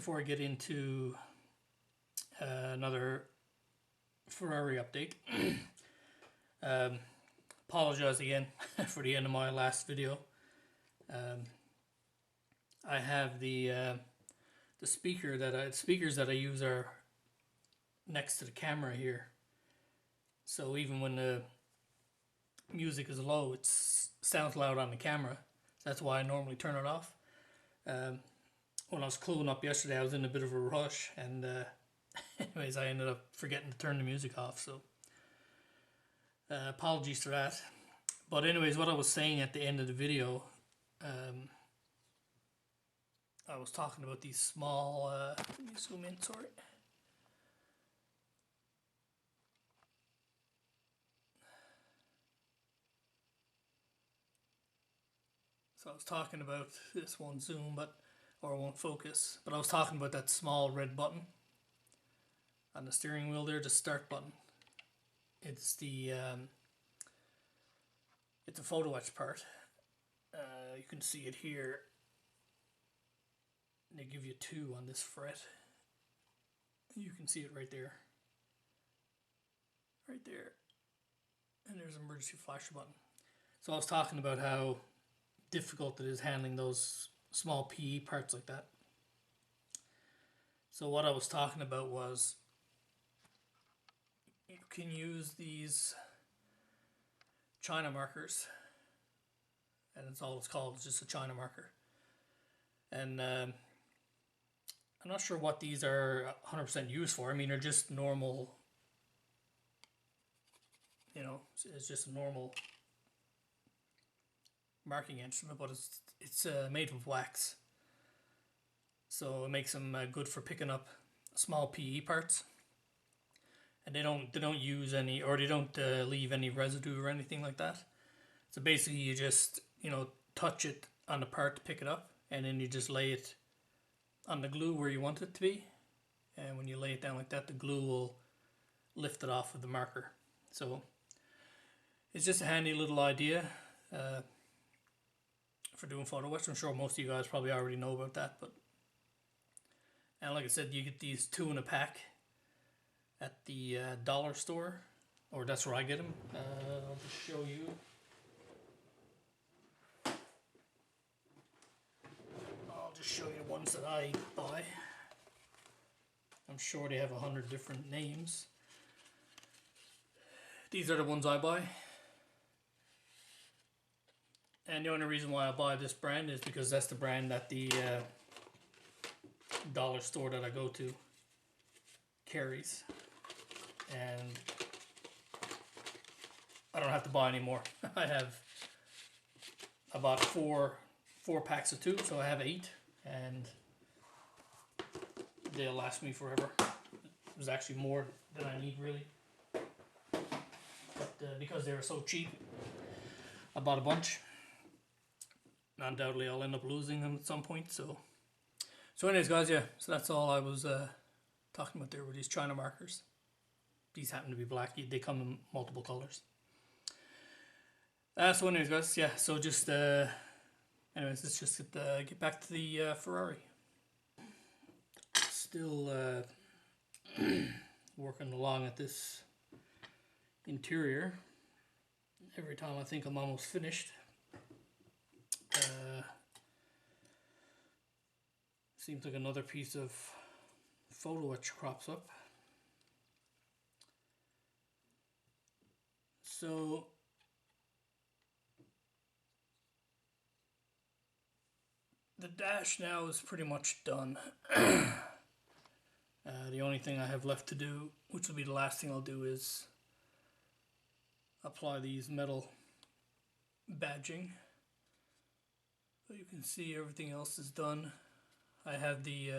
before I get into another Ferrari update. Apologize again for the end of my last video. I have the speakers that I use are next to the camera here, so even when the music is low, it sounds loud on the camera. That's why I normally turn it off. When I was cleaning up yesterday, I was in a bit of a rush, and anyways, I ended up forgetting to turn the music off, so apologies for that. But anyways, what I was saying at the end of the video, I was talking about these small, let me zoom in, sorry. So I was talking about, this won't zoom, or won't focus, but I was talking about that small red button on the steering wheel there, the start button. It's the it's a photo etch part. You can see it here. They give you two on this fret. You can see it right there. Right there. And there's an emergency flash button. So I was talking about how difficult it is handling those small PE parts like that. So what I was talking about was you can use these China markers, and it's all it's called, it's just a China marker. And I'm not sure what these are 100% used for. I mean, they're just normal, you know, it's just a normal marking instrument, but it's made of wax, so it makes them good for picking up small PE parts, and they don't use any, or they don't leave any residue or anything like that. So basically, you just touch it on the part to pick it up, and then you just lay it on the glue where you want it to be, and when you lay it down like that, the glue will lift it off of the marker. So it's just a handy little idea for doing photo etch. I'm sure most of you guys probably already know about that, and like I said, you get these two in a pack at the dollar store, or that's where I get them. I'll just show you. I'll just show you the ones that I buy. I'm sure they have 100 different names. These are the ones I buy. And the only reason why I buy this brand is because that's the brand that the dollar store that I go to carries. And I don't have to buy anymore. I bought four packs of two, so I have 8, and they'll last me forever. There's actually more than I need, really. But because they were so cheap, I bought a bunch. Undoubtedly, I'll end up losing them at some point. So anyways, guys, yeah. So that's all I was talking about there with these China markers. These happen to be black. They come in multiple colors. So anyways, guys, yeah. So just anyways, let's just get back to the Ferrari. Still working along at this interior. Every time I think I'm almost finished, seems like another piece of photo etch crops up. So the dash now is pretty much done. The only thing I have left to do, which will be the last thing I'll do, is apply these metal badging. So you can see everything else is done. I have the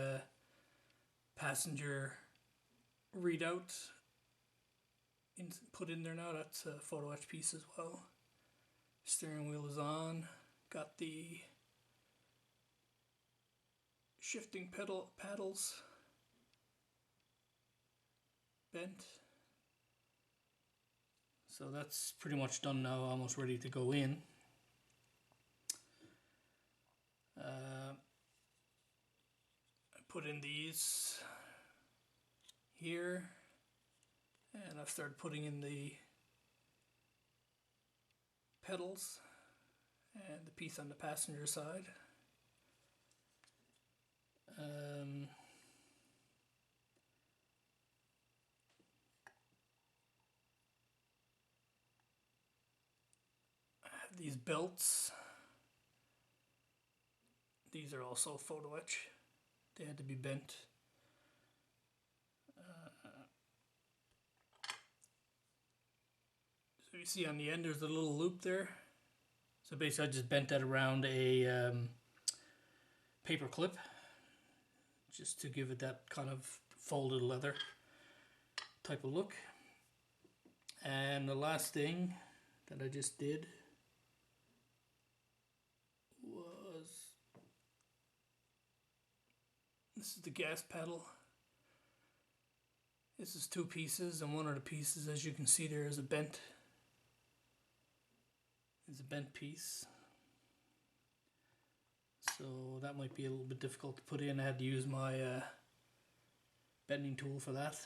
passenger readout put in there now. That's a photo etch piece as well. Steering wheel is on. Got the shifting paddles bent. So that's pretty much done now, almost ready to go in. I put in these here, and I've started putting in the pedals and the piece on the passenger side. I have these belts. These are also photo etch. They had to be bent. So you see on the end there's a little loop there. So basically I just bent that around a paper clip just to give it that kind of folded leather type of look. And the last thing that I just did was, this is the gas pedal. This is two pieces, and one of the pieces, as you can see there, is a bent piece. So that might be a little bit difficult to put in. I had to use my bending tool for that.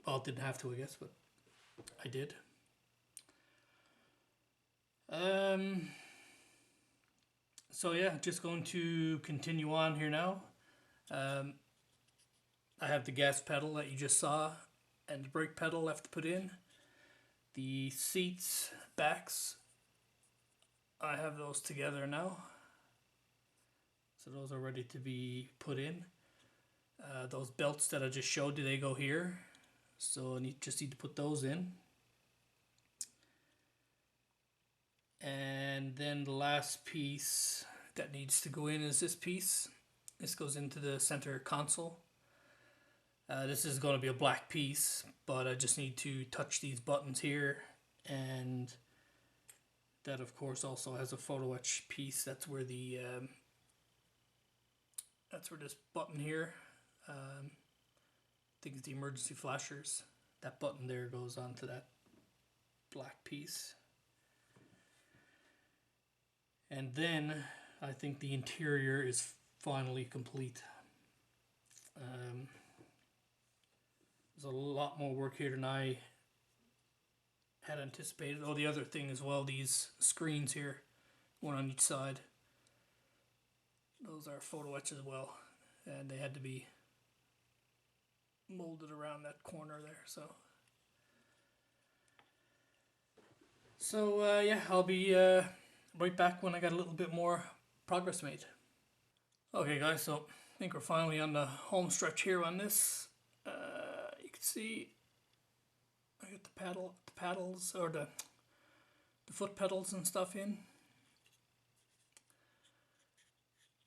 Well, it didn't have to, I guess, but I did. So yeah, just going to continue on here now. I have the gas pedal that you just saw and the brake pedal left to put in. The seats, backs, I have those together now. So those are ready to be put in. Those belts that I just showed you, they go here. So I just need to put those in. And then the last piece that needs to go in is this piece. This goes into the center console. This is going to be a black piece, but I just need to touch these buttons here, and that of course also has a photo etch piece. That's where the this button here, I think it's the emergency flashers. That button there goes onto that black piece. And then I think the interior is finally complete. There's a lot more work here than I had anticipated. Oh, the other thing as well, these screens here, one on each side, those are photo etch as well, and they had to be molded around that corner there. So yeah, I'll be right back when I got a little bit more progress made. Okay guys, so I think we're finally on the home stretch here on this. You can see I got the paddles, or the foot pedals and stuff in.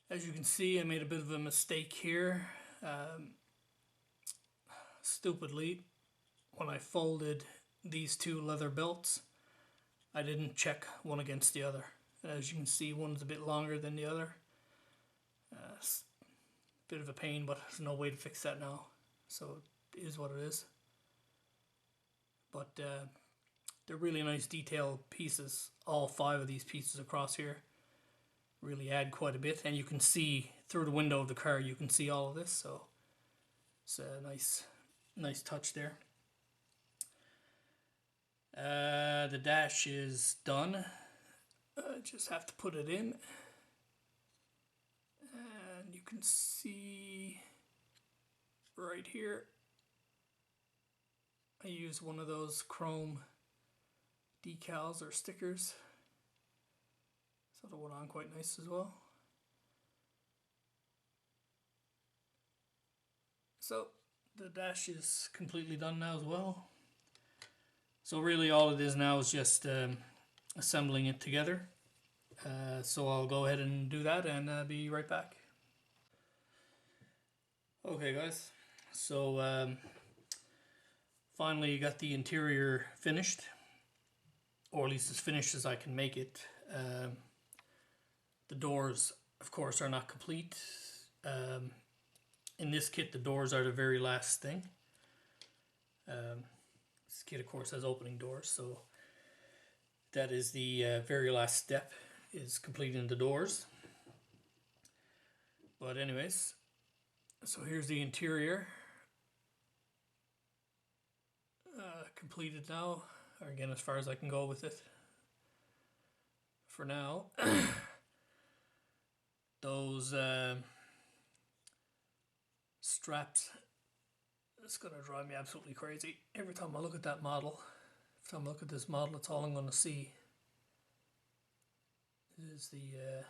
As you can see, I made a bit of a mistake here. Stupidly, when I folded these two leather belts, I didn't check one against the other. As you can see, one's a bit longer than the other. It's a bit of a pain, but there's no way to fix that now. So it is what it is. But they're really nice detailed pieces. All 5 of these pieces across here really add quite a bit, and you can see through the window of the car, you can see all of this, so it's a nice touch there. The dash is done. Just have to put it in, and you can see right here I use one of those chrome decals or stickers, so that went on quite nice as well. So the dash is completely done now as well. So really all it is now is just assembling it together. So I'll go ahead and do that and be right back. Okay guys, so finally got the interior finished, or at least as finished as I can make it. The doors, of course, are not complete. In this kit, the doors are the very last thing. This kit, of course, has opening doors, so that is the very last step, is completing the doors. But anyways, So here's the interior, completed now, or again as far as I can go with it for now. Those straps, it's gonna drive me absolutely crazy. Every time I look at that model, every time I look at this model, it's all I'm gonna see is the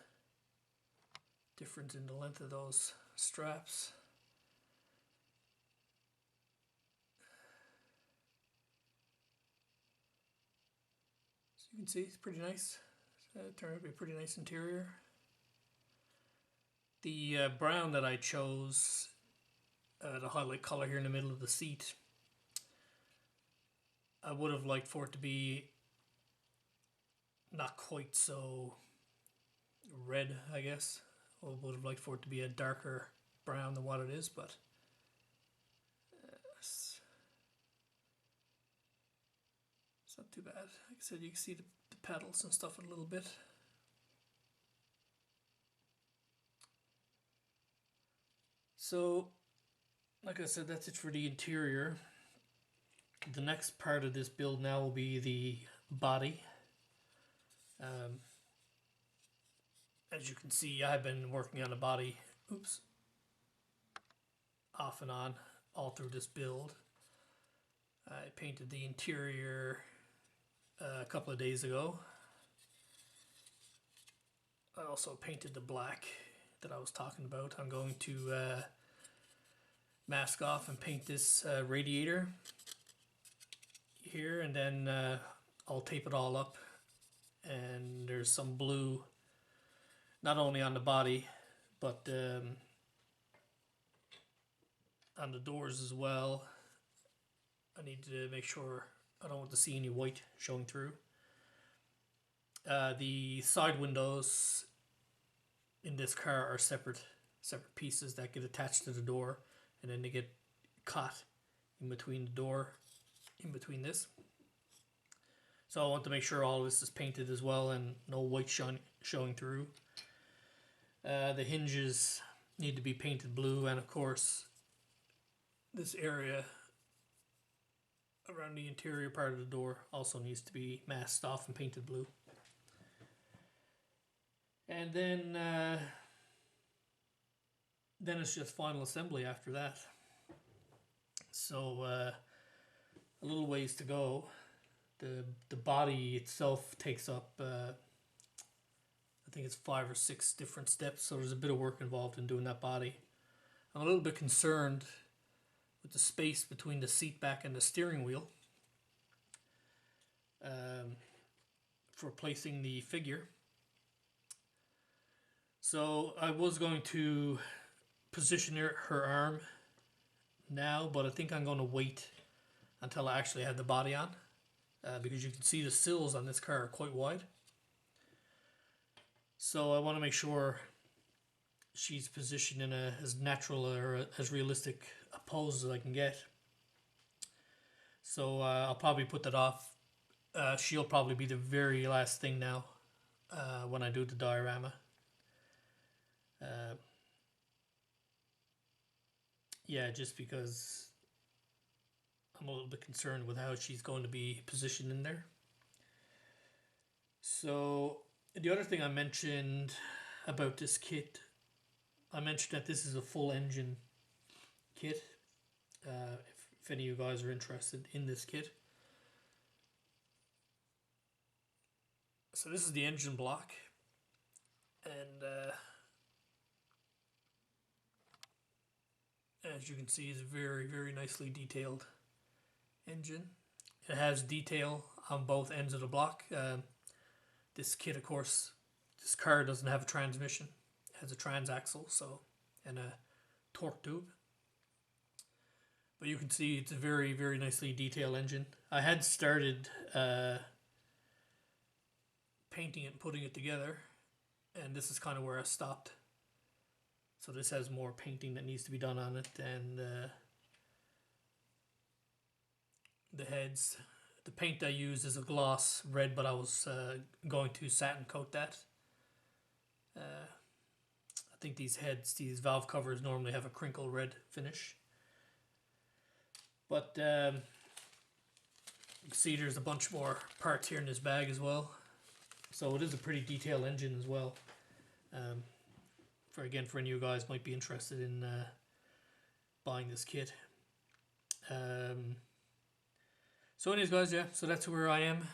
difference in the length of those straps. So you can see it's pretty nice. It turned out to be a pretty nice interior. The brown that I chose, the highlight color here in the middle of the seat, I would have liked for it to be not quite so red, I guess. I would have liked for it to be a darker brown than what it is, but it's not too bad. Like I said, you can see the pedals and stuff a little bit. So, like I said, that's it for the interior. The next part of this build now will be the body. As you can see, I've been working on the body, off and on all through this build. I painted the interior a couple of days ago. I also painted the black that I was talking about. I'm going to mask off and paint this radiator here, and then I'll tape it all up. And there's some blue not only on the body but on the doors as well. I need to make sure I don't want to see any white showing through. The side windows in this car are separate pieces that get attached to the door, and then they get caught in between the door, in between this. So I want to make sure all this is painted as well and no white showing through. The hinges need to be painted blue, and of course this area around the interior part of the door also needs to be masked off and painted blue. And then it's just final assembly after that. So a little ways to go. The body itself takes up I think it's 5 or 6 different steps, so there's a bit of work involved in doing that body. I'm a little bit concerned with the space between the seat back and the steering wheel for placing the figure. So I was going to position her arm now, but I think I'm going to wait until I actually have the body on, because you can see the sills on this car are quite wide. So I want to make sure she's positioned in as natural or as realistic a pose as I can get. So I'll probably put that off. She'll probably be the very last thing now when I do the diorama. Yeah, just because I'm a little bit concerned with how she's going to be positioned in there. So the other thing I mentioned about this kit, I mentioned that this is a full engine kit. If any of you guys are interested in this kit. So this is the engine block, and as you can see, it's a very, very nicely detailed engine. It has detail on both ends of the block. This kit, of course, this car doesn't have a transmission. It has a transaxle, and a torque tube. But you can see it's a very, very nicely detailed engine. I had started painting it and putting it together, and this is kind of where I stopped. So this has more painting that needs to be done on it, and the heads. The paint I used is a gloss red, but I was going to satin coat that. I think these these valve covers normally have a crinkle red finish. But you can see there's a bunch more parts here in this bag as well. So it is a pretty detailed engine as well. For any of you guys might be interested in buying this kit. So anyways guys, yeah, so that's where I am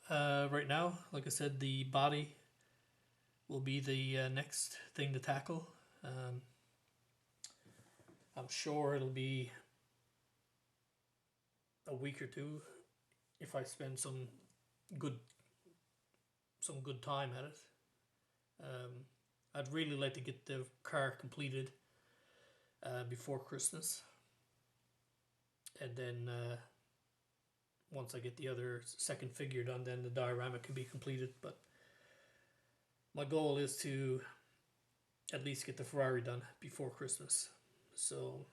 right now. Like I said, the body will be the next thing to tackle. I'm sure it'll be a week or two if I spend some good time at it. I'd really like to get the car completed before Christmas, and then once I get the other second figure done, then the diorama can be completed. But my goal is to at least get the Ferrari done before Christmas. So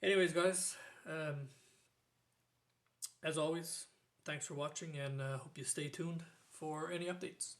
anyways guys, as always, thanks for watching, and hope you stay tuned for any updates.